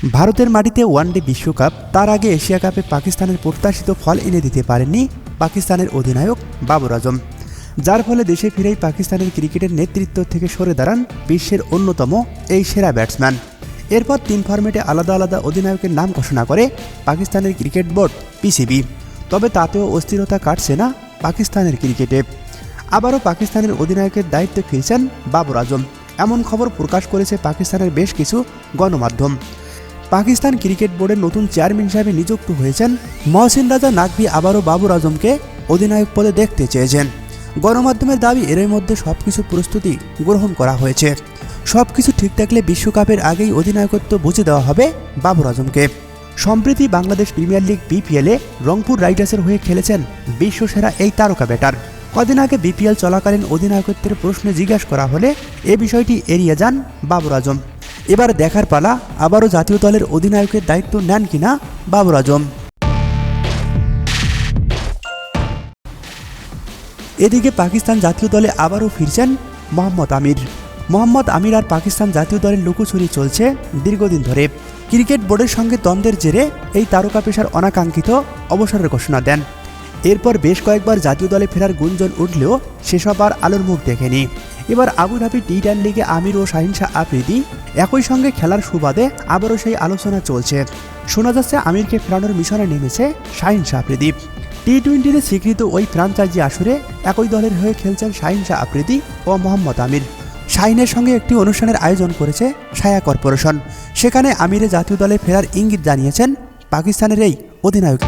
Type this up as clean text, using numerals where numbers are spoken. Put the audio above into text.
ভারতের মাটিতে ওয়ানডে বিশ্বকাপ, তার আগে এশিয়া কাপে পাকিস্তানের প্রত্যাশিত ফল এনে দিতে পারেননি পাকিস্তানের অধিনায়ক বাবর আজম, যার ফলে দেশে ফিরেই পাকিস্তানের ক্রিকেটের নেতৃত্ব থেকে সরে দাঁড়ান বিশ্বের অন্যতম এই সেরা ব্যাটসম্যান। এরপর 3 ফরম্যাটে আলাদা আলাদা অধিনায়কের নাম ঘোষণা করে পাকিস্তানের ক্রিকেট বোর্ড পিসিবি। তবে তাতেও অস্থিরতা কাটছে না পাকিস্তানের ক্রিকেটে। আবারও পাকিস্তানের অধিনায়কের দায়িত্বে ফিরছেন বাবর আজম, এমন খবর প্রকাশ করেছে পাকিস্তানের বেশ কিছু গণমাধ্যম। পাকিস্তান ক্রিকেট বোর্ডের নতুন চেয়ারম্যান হিসাবে নিযুক্ত হয়েছেন মহসিন রাজা নাকভি আবারও বাবর আজমকে অধিনায়ক পদে দেখতে চেয়েছেন। গণমাধ্যমের দাবি, এর মধ্যে সবকিছু প্রস্তুতি গ্রহণ করা হয়েছে। সবকিছু ঠিক থাকলে বিশ্বকাপের আগেই অধিনায়কত্ব বুঝে দেওয়া হবে বাবর আজমকে। সম্প্রতি বাংলাদেশ প্রিমিয়ার লিগ বিপিএলে রংপুর রাইডার্সের হয়ে খেলেছেন বিশ্বসেরা এই তারকা ব্যাটার। কদিন আগে বিপিএল চলাকালীন অধিনায়কত্বের প্রশ্নে জিজ্ঞাসা করা হলে এ বিষয়টি এড়িয়ে যান বাবর আজম। এবার দেখার পালা, আবারও জাতীয় দলের অধিনায়কের দায়িত্ব নেন কিনা বাবর আজম। এদিকে পাকিস্তান জাতীয় দলে আবারও ফিরছেন মোহাম্মদ আমির। মোহাম্মদ আমির আর পাকিস্তান জাতীয় দলের লুকোচুরি চলছে দীর্ঘদিন ধরে। ক্রিকেট বোর্ডের সঙ্গে দ্বন্দ্বের জেরে এই তারকা পেসার অনাকাঙ্ক্ষিত অবসরের ঘোষণা দেন। এরপর বেশ কয়েকবার জাতীয় দলে ফেরার গুঞ্জন উঠলেও সেসব আর আলোর মুখ দেখেনি। এবার আবুধাবি টি-10 লিগে আমির ও শাহিন শাহ আফ্রিদি একই সঙ্গে খেলার সুবাদে আবারও সেই আলোচনা চলছে। শোনা যাচ্ছে আমিরকে ফেরানোর মিশনে নেমেছে শাহিন শাহ আফ্রিদি। টি-20তে স্বীকৃত ওই ফ্রাঞ্চাইজি আসরে একই দলের হয়ে খেলছেন শাহিন শাহ আফ্রিদি ও মোহাম্মদ আমির। শাহিনের সঙ্গে একটি অনুষ্ঠানের আয়োজন করেছে ছায়া কর্পোরেশন। সেখানে আমিরে জাতীয় দলে ফেরার ইঙ্গিত জানিয়েছেন পাকিস্তানের এই অধিনায়ক।